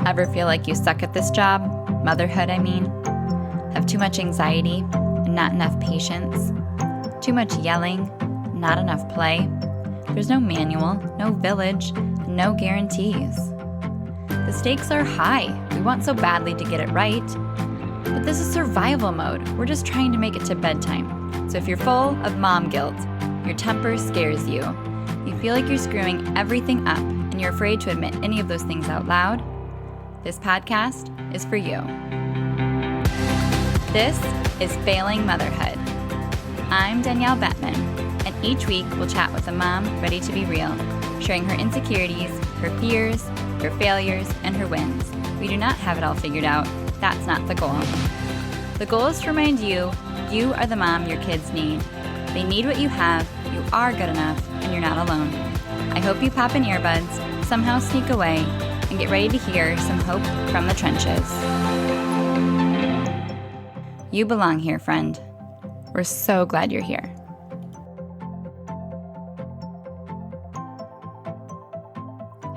Ever feel like you suck at this job? Motherhood, I mean. Have too much anxiety and not enough patience? Too much yelling, not enough play? There's no manual, no village, no guarantees. The stakes are high. We want so badly to get it right. But this is survival mode. We're just trying to make it to bedtime. So if you're full of mom guilt, your temper scares you, you feel like you're screwing everything up, and you're afraid to admit any of those things out loud, this podcast is for you. This is Failing Motherhood. I'm Danielle Bettman, and each week we'll chat with a mom ready to be real, sharing her insecurities, her fears, her failures, and her wins. We do not have it all figured out. That's not the goal. The goal is to remind you, you are the mom your kids need. They need what you have, you are good enough, and you're not alone. I hope you pop in earbuds, somehow sneak away, and get ready to hear some hope from the trenches. You belong here, friend. We're so glad you're here.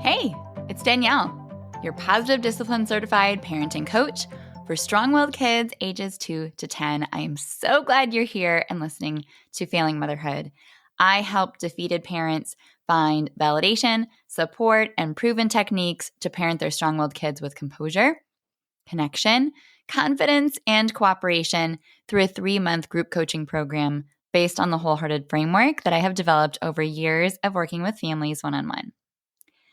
Hey, it's Danielle, your Positive Discipline Certified Parenting Coach for strong-willed kids ages 2 to 10. I am so glad you're here and listening to Failing Motherhood. I help defeated parents find validation, support, and proven techniques to parent their strong-willed kids with composure, connection, confidence, and cooperation through a 3-month group coaching program based on the Wholehearted framework that I have developed over years of working with families one-on-one.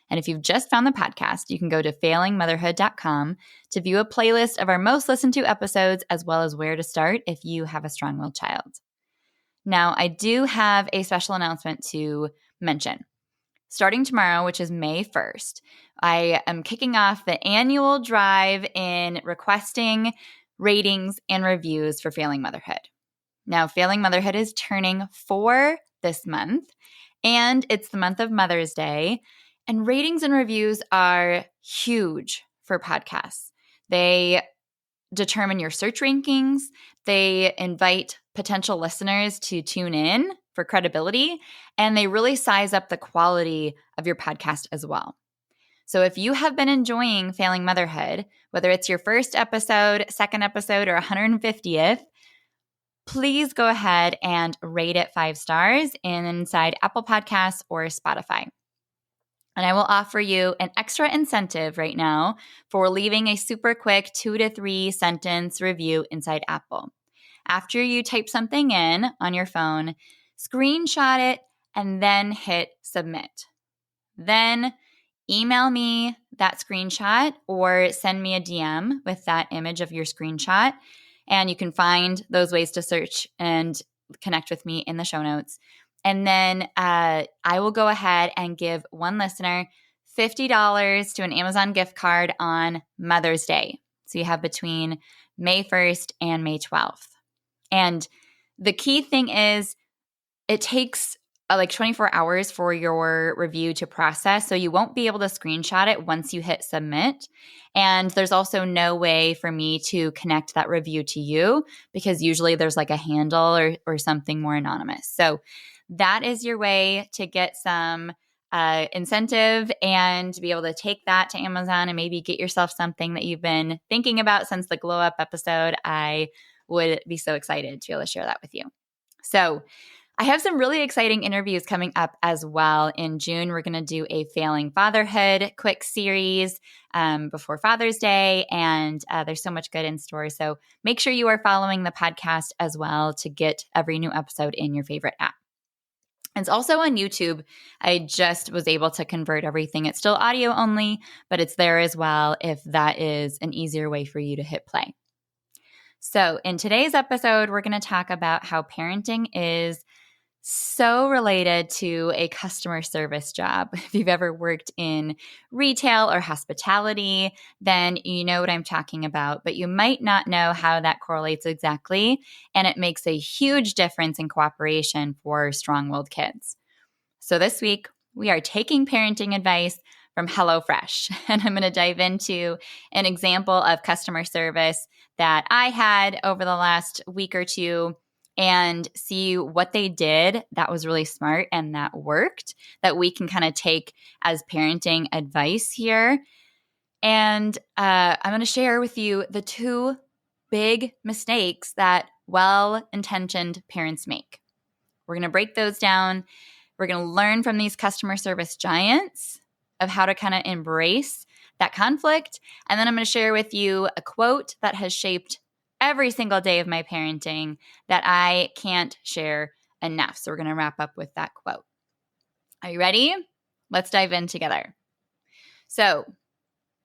And if you've just found the podcast, you can go to failingmotherhood.com to view a playlist of our most listened to episodes, as well as where to start if you have a strong-willed child. Now, I do have a special announcement to mention. Starting tomorrow, which is May 1st, I am kicking off the annual drive in requesting ratings and reviews for Failing Motherhood. Now, Failing Motherhood is turning 4 this month, and it's the month of Mother's Day. And ratings and reviews are huge for podcasts. They determine your search rankings. They invite potential listeners to tune in for credibility, and they really size up the quality of your podcast as well. So if you have been enjoying Failing Motherhood, whether it's your first episode, second episode, or 150th, please go ahead and rate it 5 stars inside Apple Podcasts or Spotify. And I will offer you an extra incentive right now for leaving a super quick 2 to 3 sentence review inside Apple. After you type something in on your phone, screenshot it and then hit submit. Then email me that screenshot or send me a DM with that image of your screenshot. And you can find those ways to search and connect with me in the show notes. And then I will go ahead and give one listener $50 to an Amazon gift card on Mother's Day. So you have between May 1st and May 12th. And the key thing is it takes like 24 hours for your review to process. So you won't be able to screenshot it once you hit submit. And there's also no way for me to connect that review to you because usually there's like a handle or something more anonymous. So that is your way to get some incentive and to be able to take that to Amazon and maybe get yourself something that you've been thinking about since the Glow Up episode. I would be so excited to be able to share that with you. So I have some really exciting interviews coming up as well. In June, we're going to do a Failing Fatherhood quick series before Father's Day, and there's so much good in store. So make sure you are following the podcast as well to get every new episode in your favorite app. It's also on YouTube. I just was able to convert everything. It's still audio only, but it's there as well if that is an easier way for you to hit play. So in today's episode, we're going to talk about how parenting is so related to a customer service job. If you've ever worked in retail or hospitality, then you know what I'm talking about, but you might not know how that correlates exactly, and it makes a huge difference in cooperation for strong-willed kids. So this week, we are taking parenting advice from HelloFresh, and I'm going to dive into an example of customer service that I had over the last week or two and see what they did that was really smart and that worked, that we can kind of take as parenting advice here. And I'm going to share with you the two big mistakes that well-intentioned parents make. We're going to break those down. We're going to learn from these customer service giants of how to kind of embrace that conflict. And then I'm going to share with you a quote that has shaped every single day of my parenting that I can't share enough. So we're going to wrap up with that quote. Are you ready? Let's dive in together. So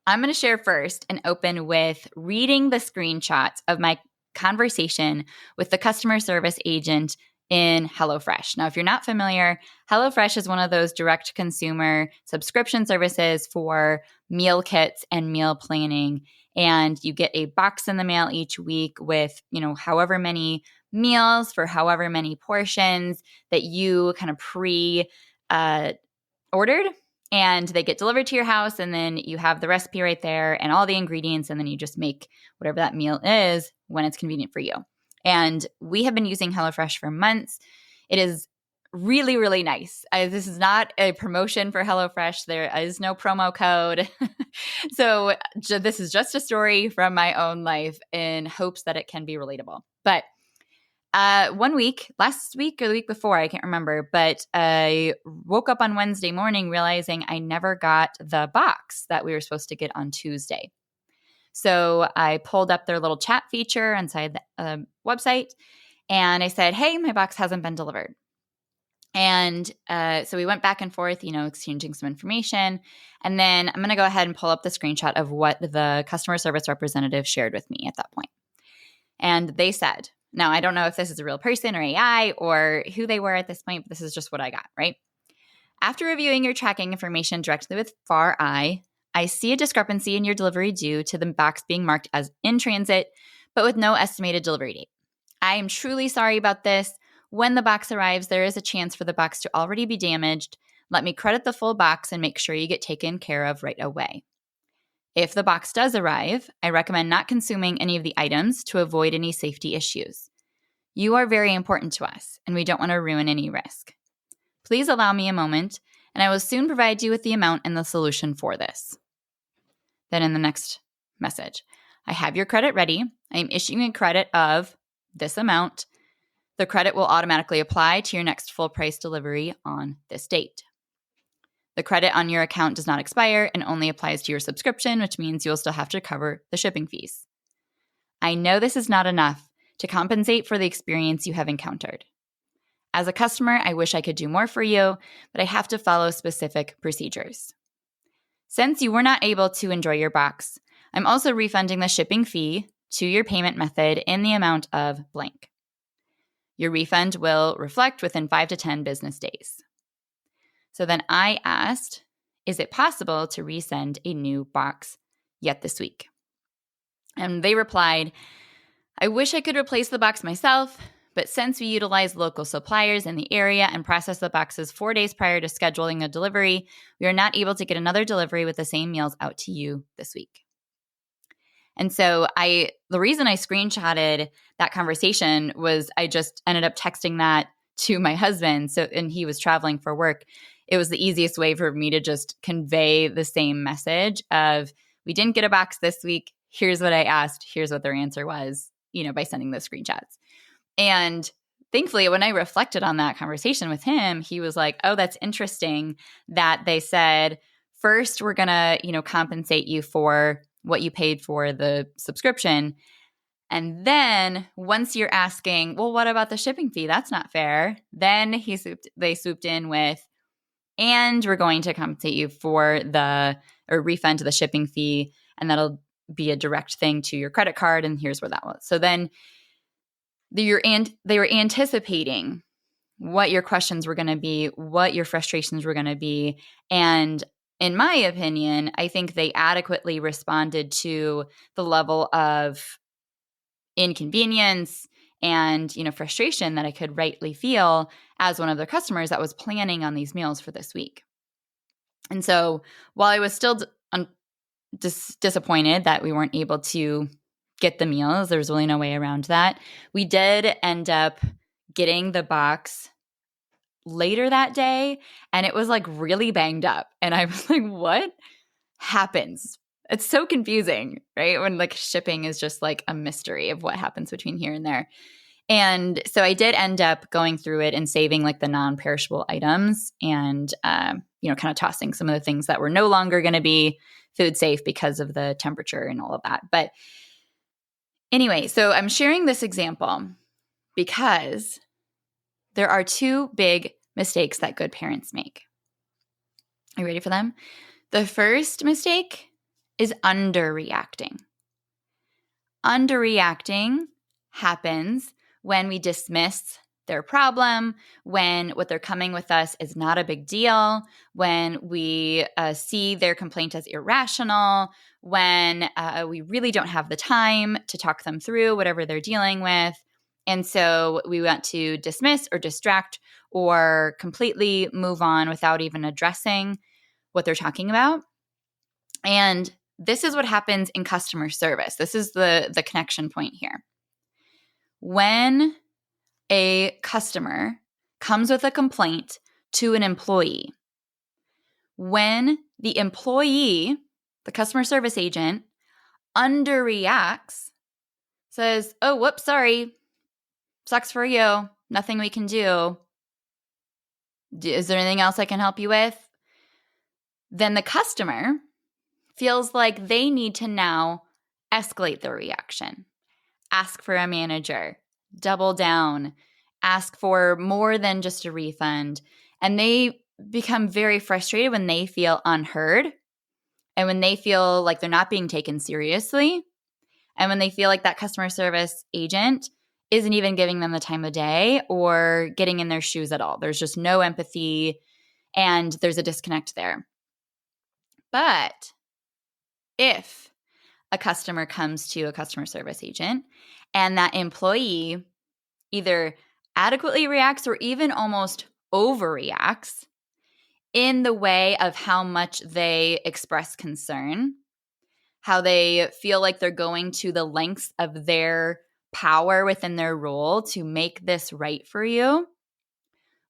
I'm going to share first and open with reading the screenshots of my conversation with the customer service agent in HelloFresh. Now, if you're not familiar, HelloFresh is one of those direct consumer subscription services for meal kits and meal planning. And you get a box in the mail each week with, however many meals for however many portions that you kind of ordered, and they get delivered to your house, and then you have the recipe right there and all the ingredients, and then you just make whatever that meal is when it's convenient for you. And we have been using HelloFresh for months. It is really, really nice. This is not a promotion for HelloFresh. There is no promo code. So this is just a story from my own life in hopes that it can be relatable. But one week, last week or the week before, I can't remember, but I woke up on Wednesday morning realizing I never got the box that we were supposed to get on Tuesday. So I pulled up their little chat feature inside the website, and I said, hey, my box hasn't been delivered. And so we went back and forth, exchanging some information. And then I'm going to go ahead and pull up the screenshot of what the customer service representative shared with me at that point. And they said, now, I don't know if this is a real person or AI or who they were at this point, but this is just what I got, right? After reviewing your tracking information directly with FAR-I see a discrepancy in your delivery due to the box being marked as in transit, but with no estimated delivery date. I am truly sorry about this. When the box arrives, there is a chance for the box to already be damaged. Let me credit the full box and make sure you get taken care of right away. If the box does arrive, I recommend not consuming any of the items to avoid any safety issues. You are very important to us, and we don't want to ruin any risk. Please allow me a moment, and I will soon provide you with the amount and the solution for this. Then in the next message, I have your credit ready. I am issuing a credit of this amount. The credit will automatically apply to your next full price delivery on this date. The credit on your account does not expire and only applies to your subscription, which means you'll still have to cover the shipping fees. I know this is not enough to compensate for the experience you have encountered. As a customer, I wish I could do more for you, but I have to follow specific procedures. Since you were not able to enjoy your box, I'm also refunding the shipping fee to your payment method in the amount of blank. Your refund will reflect within 5 to 10 business days. So then I asked, is it possible to resend a new box yet this week? And they replied, I wish I could replace the box myself, but since we utilize local suppliers in the area and process the boxes 4 days prior to scheduling a delivery, we are not able to get another delivery with the same meals out to you this week. And so the reason I screenshotted that conversation was I just ended up texting that to my husband. And he was traveling for work. It was the easiest way for me to just convey the same message of, we didn't get a box this week. Here's what I asked. Here's what their answer was, by sending those screenshots. And thankfully, when I reflected on that conversation with him, he was like, oh, that's interesting that they said, first, we're going to, compensate you for what you paid for the subscription. And then once you're asking, well, what about the shipping fee? That's not fair. Then they swooped in with, and we're going to compensate you for or refund the shipping fee. And that'll be a direct thing to your credit card. And here's where that was. So then they were anticipating what your questions were going to be, what your frustrations were going to be. And in my opinion, I think they adequately responded to the level of inconvenience and, frustration that I could rightly feel as one of their customers that was planning on these meals for this week. And so while I was still disappointed that we weren't able to get the meals, there was really no way around that. We did end up getting the box later that day, and it was like really banged up. And I was like, what happens? It's so confusing, right? When like shipping is just like a mystery of what happens between here and there. And so I did end up going through it and saving like the non-perishable items and, kind of tossing some of the things that were no longer going to be food safe because of the temperature and all of that. But anyway, so I'm sharing this example because there are two big mistakes that good parents make. Are you ready for them? The first mistake is underreacting. Underreacting happens when we dismiss their problem, when what they're coming with us is not a big deal, when we see their complaint as irrational, when we really don't have the time to talk them through whatever they're dealing with. And so we want to dismiss or distract or completely move on without even addressing what they're talking about. And this is what happens in customer service. This is the connection point here. When a customer comes with a complaint to an employee, when the employee, the customer service agent, underreacts, says, oh, whoops, sorry, sucks for you, nothing we can do. Is there anything else I can help you with? Then the customer feels like they need to now escalate their reaction, ask for a manager, double down, ask for more than just a refund. And they become very frustrated when they feel unheard and when they feel like they're not being taken seriously and when they feel like that customer service agent isn't even giving them the time of day or getting in their shoes at all. There's just no empathy and there's a disconnect there. But if a customer comes to a customer service agent and that employee either adequately reacts or even almost overreacts in the way of how much they express concern, how they feel like they're going to the lengths of their power within their role to make this right for you,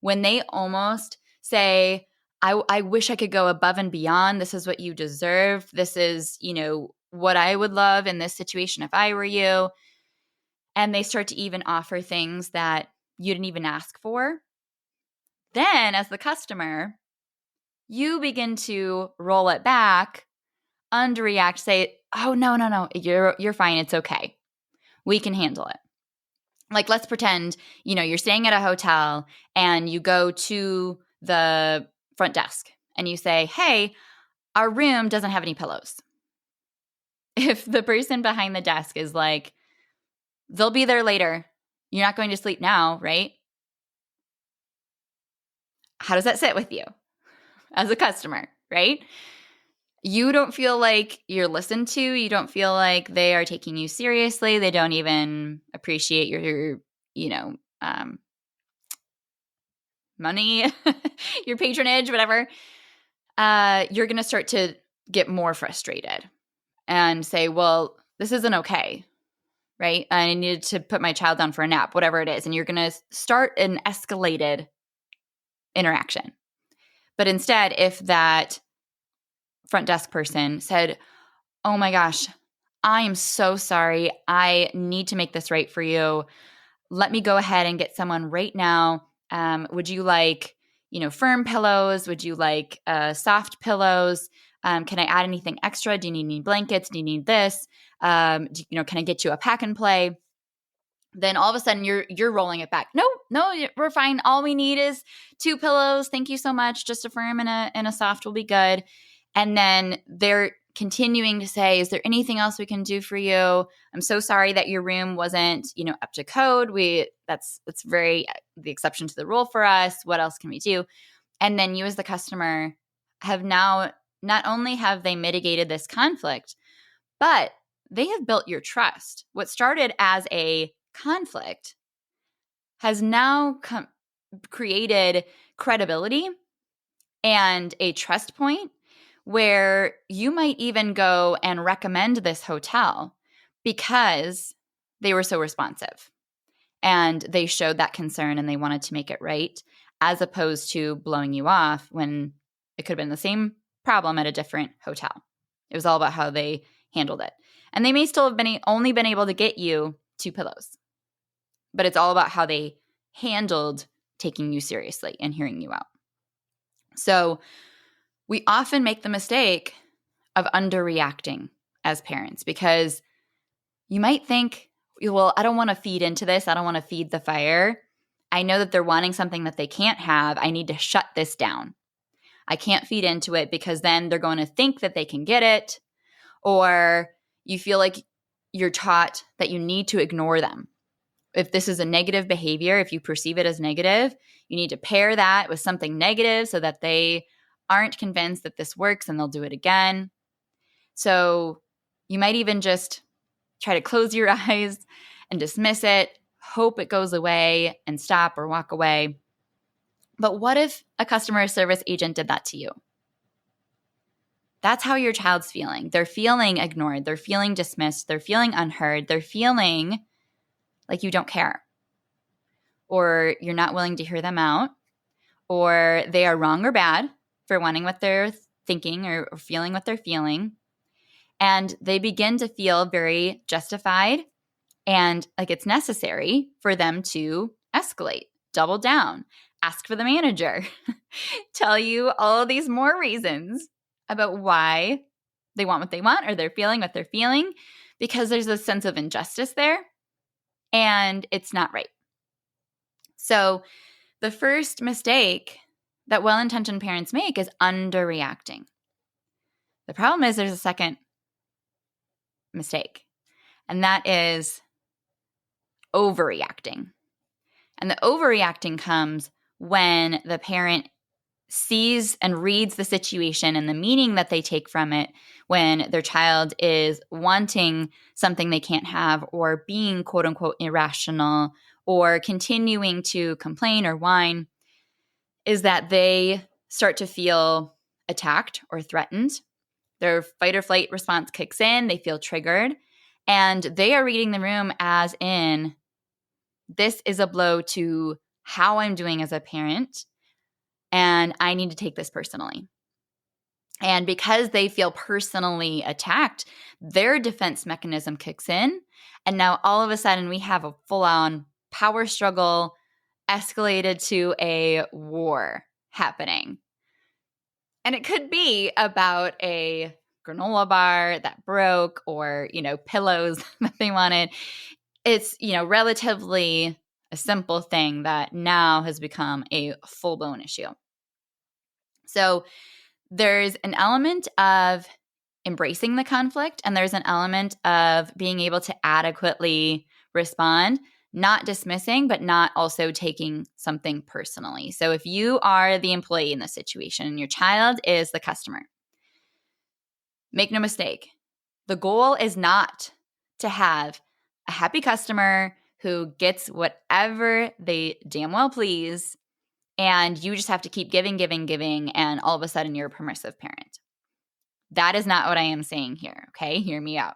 when they almost say, I wish I could go above and beyond. This is what you deserve. This is, what I would love in this situation if I were you. And they start to even offer things that you didn't even ask for. Then as the customer, you begin to roll it back, underreact, say, oh, no, you're fine. It's okay. We can handle it. Like, let's pretend, you're staying at a hotel and you go to the front desk and you say, hey, our room doesn't have any pillows. If the person behind the desk is like, they'll be there later. You're not going to sleep now, right? How does that sit with you as a customer, right? You don't feel like you're listened to. You don't feel like they are taking you seriously. They don't even appreciate your money, your patronage, whatever. You're going to start to get more frustrated and say, well, this isn't okay, right? I needed to put my child down for a nap, whatever it is. And you're going to start an escalated interaction. But instead, if that front desk person said, oh my gosh, I am so sorry. I need to make this right for you. Let me go ahead and get someone right now. Would you like, firm pillows? Would you like soft pillows? Can I add anything extra? Do you need any blankets? Do you need this? Can I get you a pack and play? Then all of a sudden you're rolling it back. No, we're fine. All we need is 2 pillows. Thank you so much. Just a firm and a soft will be good. And then they're continuing to say, is there anything else we can do for you? I'm so sorry that your room wasn't, up to code. That's very the exception to the rule for us. What else can we do? And then you as the customer have now, not only have they mitigated this conflict, but they have built your trust. What started as a conflict has now created credibility and a trust point where you might even go and recommend this hotel because they were so responsive and they showed that concern and they wanted to make it right, as opposed to blowing you off when it could have been the same problem at a different hotel. It was all about how they handled it. And they may still have only been able to get you 2 pillows, but it's all about how they handled taking you seriously and hearing you out. So we often make the mistake of underreacting as parents because you might think, well, I don't want to feed into this. I don't want to feed the fire. I know that they're wanting something that they can't have. I need to shut this down. I can't feed into it because then they're going to think that they can get it. Or you feel like you're taught that you need to ignore them. If this is a negative behavior, if you perceive it as negative, you need to pair that with something negative so that they aren't convinced that this works and they'll do it again. So you might even just try to close your eyes and dismiss it, hope it goes away and stop or walk away. But what if a customer service agent did that to you? That's how your child's feeling. They're feeling ignored. They're feeling dismissed. They're feeling unheard. They're feeling like you don't care, or you're not willing to hear them out, or they are wrong or bad for wanting what they're thinking or feeling what they're feeling. And they begin to feel very justified and like it's necessary for them to escalate, double down, ask for the manager, tell you all of these more reasons about why they want what they want or they're feeling what they're feeling, because there's a sense of injustice there and it's not right. So the first mistake that well-intentioned parents make is underreacting. The problem is there's a second mistake, and that is overreacting. And the overreacting comes when the parent sees and reads the situation and the meaning that they take from it when their child is wanting something they can't have or being quote unquote irrational or continuing to complain or whine, is that they start to feel attacked or threatened. Their fight or flight response kicks in, they feel triggered, and they are reading the room as in, this is a blow to how I'm doing as a parent, and I need to take this personally. And because they feel personally attacked, their defense mechanism kicks in, and now all of a sudden we have a full-on power struggle escalated to a war happening. And it could be about a granola bar that broke or, pillows that they wanted. It's, relatively a simple thing that now has become a full-blown issue. So there's an element of embracing the conflict, and there's an element of being able to adequately respond, not dismissing, but not also taking something personally. So if you are the employee in this situation and your child is the customer, make no mistake, the goal is not to have a happy customer who gets whatever they damn well please, and you just have to keep giving, and all of a sudden you're a permissive parent. That is not what I am saying here, okay? Hear me out.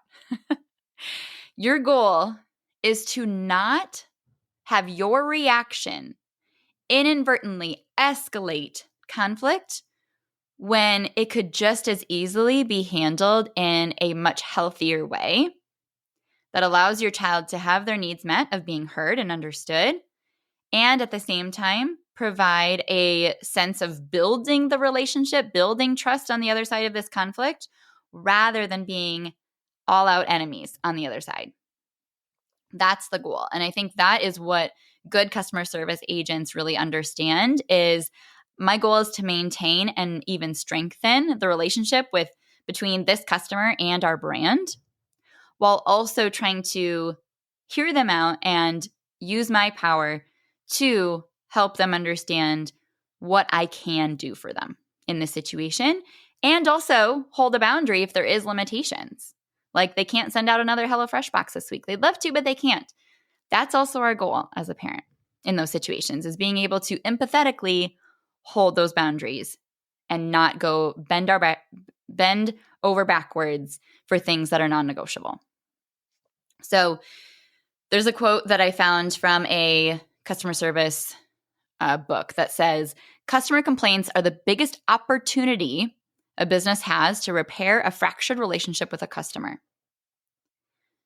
Your goal is to not have your reaction inadvertently escalate conflict when it could just as easily be handled in a much healthier way that allows your child to have their needs met of being heard and understood, and at the same time provide a sense of building the relationship, building trust on the other side of this conflict, rather than being all-out enemies on the other side. That's the goal. And I think that is what good customer service agents really understand is my goal is to maintain and even strengthen the relationship between this customer and our brand, while also trying to hear them out and use my power to help them understand what I can do for them in this situation, and also hold a boundary if there is limitations. Like they can't send out another HelloFresh box this week. They'd love to, but they can't. That's also our goal as a parent in those situations, is being able to empathetically hold those boundaries and not go bend over backwards for things that are non-negotiable. So there's a quote that I found from a customer service book that says, customer complaints are the biggest opportunity a business has to repair a fractured relationship with a customer.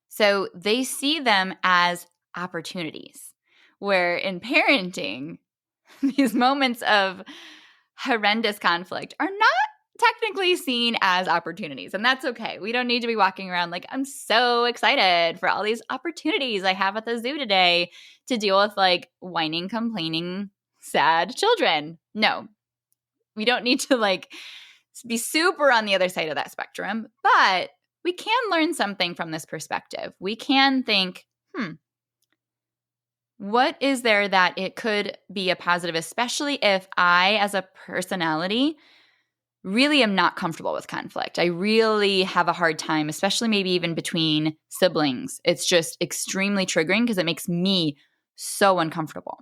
So they see them as opportunities, where in parenting, these moments of horrendous conflict are not technically seen as opportunities. And that's okay. We don't need to be walking around like, I'm so excited for all these opportunities I have at the zoo today to deal with like whining, complaining, sad children. No, we don't need to like be super on the other side of that spectrum, but we can learn something from this perspective. We can think, what is there that it could be a positive, especially if I, as a personality, really am not comfortable with conflict. I really have a hard time, especially maybe even between siblings. It's just extremely triggering because it makes me so uncomfortable.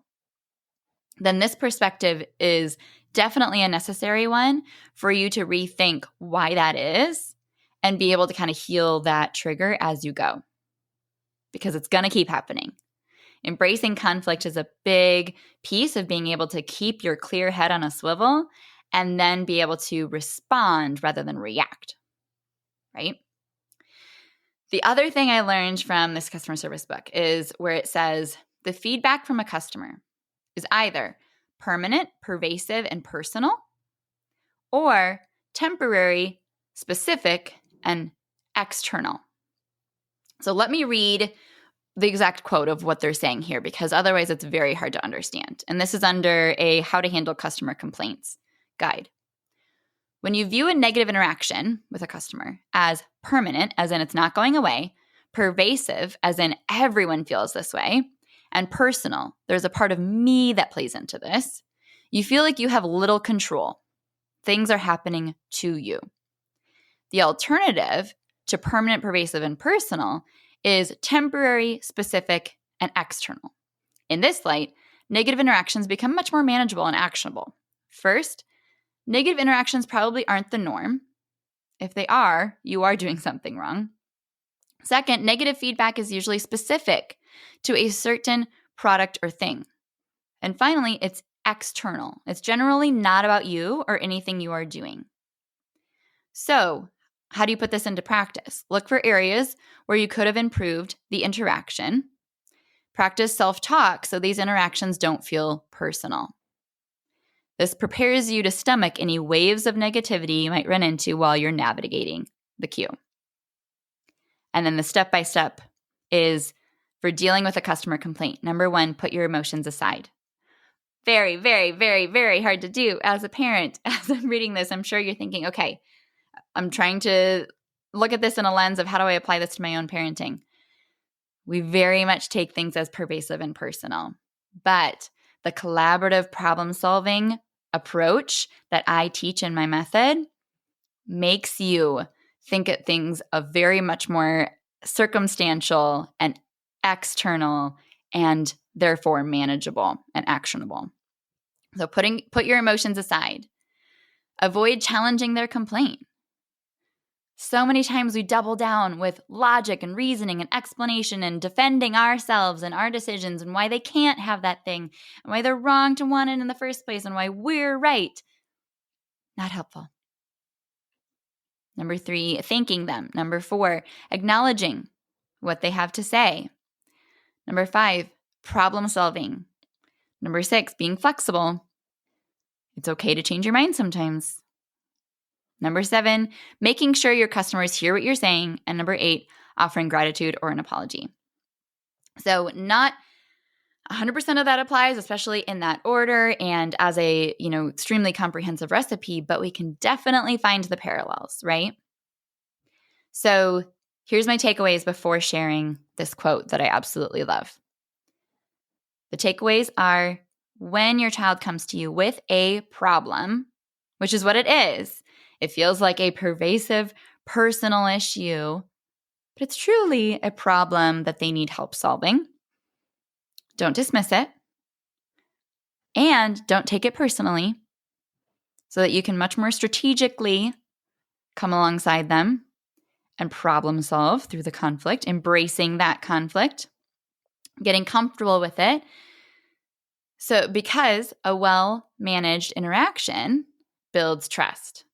Then this perspective is definitely a necessary one for you to rethink why that is and be able to kind of heal that trigger as you go, because it's going to keep happening. Embracing conflict is a big piece of being able to keep your clear head on a swivel and then be able to respond rather than react, right? The other thing I learned from this customer service book is where it says the feedback from a customer is either permanent, pervasive, and personal, or temporary, specific, and external. So let me read the exact quote of what they're saying here, because otherwise it's very hard to understand. And this is under a How to Handle Customer Complaints guide. When you view a negative interaction with a customer as permanent, as in it's not going away, pervasive, as in everyone feels this way, and personal, there's a part of me that plays into this, you feel like you have little control. Things are happening to you. The alternative to permanent, pervasive, and personal is temporary, specific, and external. In this light, negative interactions become much more manageable and actionable. First, negative interactions probably aren't the norm. If they are, you are doing something wrong. Second, negative feedback is usually specific to a certain product or thing. And finally, it's external. It's generally not about you or anything you are doing. So, how do you put this into practice? Look for areas where you could have improved the interaction. Practice self-talk so these interactions don't feel personal. This prepares you to stomach any waves of negativity you might run into while you're navigating the queue. And then the step-by-step is for dealing with a customer complaint. Number 1, put your emotions aside. Very, very, very, very hard to do as a parent. As I'm reading this, I'm sure you're thinking, okay, I'm trying to look at this in a lens of how do I apply this to my own parenting? We very much take things as pervasive and personal, but the collaborative problem-solving approach that I teach in my method makes you think at things of very much more circumstantial and external and therefore manageable and actionable. So put your emotions aside. Avoid challenging their complaint. So many times we double down with logic and reasoning and explanation and defending ourselves and our decisions and why they can't have that thing and why they're wrong to want it in the first place and why we're right. Not helpful. Number 3, thanking them. Number 4, acknowledging what they have to say. Number 5, problem solving. Number 6, being flexible. It's okay to change your mind sometimes. Number 7, making sure your customers hear what you're saying. And number 8, offering gratitude or an apology. So not 100% of that applies, especially in that order and as a, extremely comprehensive recipe, but we can definitely find the parallels, right? So here's my takeaways before sharing this quote that I absolutely love. The takeaways are, when your child comes to you with a problem, which is what it is, it feels like a pervasive personal issue, but it's truly a problem that they need help solving. Don't dismiss it. And don't take it personally, so that you can much more strategically come alongside them and problem solve through the conflict, embracing that conflict, getting comfortable with it. So because a well-managed interaction builds trust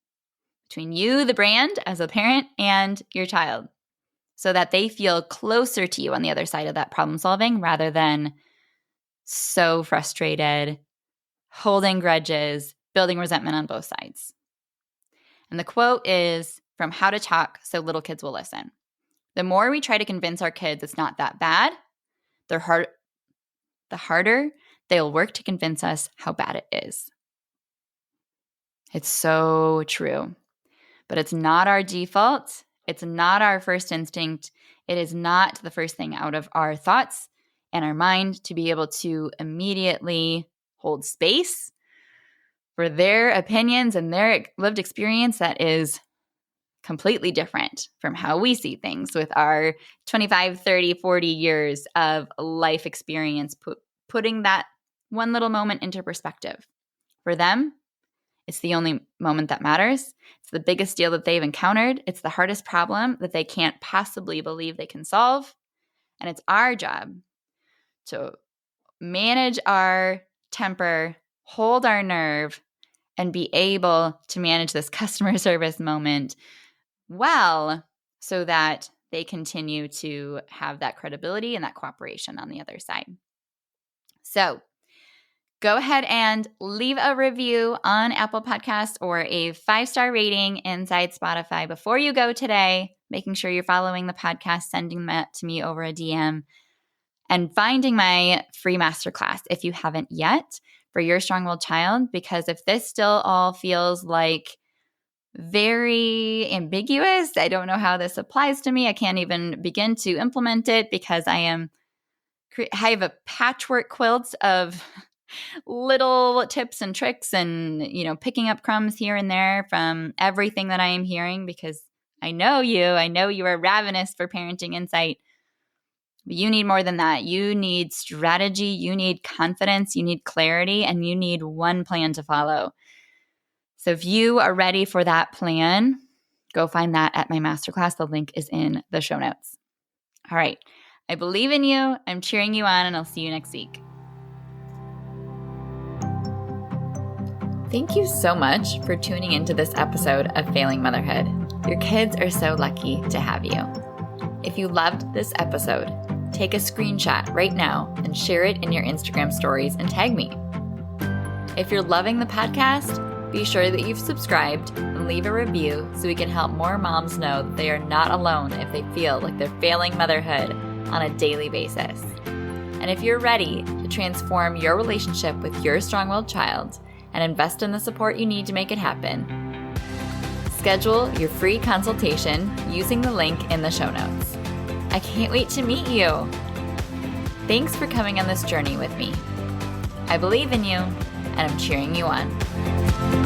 between you, the brand, as a parent, and your child, so that they feel closer to you on the other side of that problem solving rather than so frustrated, holding grudges, building resentment on both sides. And the quote is from How to Talk So Little Kids Will Listen. The more we try to convince our kids it's not that bad, the harder they'll work to convince us how bad it is. It's so true. But it's not our default. It's not our first instinct. It is not the first thing out of our thoughts and our mind to be able to immediately hold space for their opinions and their lived experience that is completely different from how we see things with our 25, 30, 40 years of life experience, putting that one little moment into perspective. For them, it's the only moment that matters. It's the biggest deal that they've encountered. It's the hardest problem that they can't possibly believe they can solve. And it's our job to manage our temper, hold our nerve, and be able to manage this customer service moment well so that they continue to have that credibility and that cooperation on the other side. So go ahead and leave a review on Apple Podcasts or a 5-star rating inside Spotify before you go today, making sure you're following the podcast, sending that to me over a DM, and finding my free masterclass if you haven't yet for your strong-willed child. Because if this still all feels like very ambiguous, I don't know how this applies to me, I can't even begin to implement it because I have a patchwork quilt of little tips and tricks and, picking up crumbs here and there from everything that I am hearing, because I know you are ravenous for parenting insight. But you need more than that. You need strategy, you need confidence, you need clarity, and you need one plan to follow. So if you are ready for that plan, go find that at my masterclass. The link is in the show notes. All right. I believe in you. I'm cheering you on, and I'll see you next week. Thank you so much for tuning into this episode of Failing Motherhood. Your kids are so lucky to have you. If you loved this episode, take a screenshot right now and share it in your Instagram stories and tag me. If you're loving the podcast, be sure that you've subscribed and leave a review so we can help more moms know that they are not alone if they feel like they're failing motherhood on a daily basis. And if you're ready to transform your relationship with your strong-willed child and invest in the support you need to make it happen, schedule your free consultation using the link in the show notes. I can't wait to meet you. Thanks for coming on this journey with me. I believe in you, and I'm cheering you on.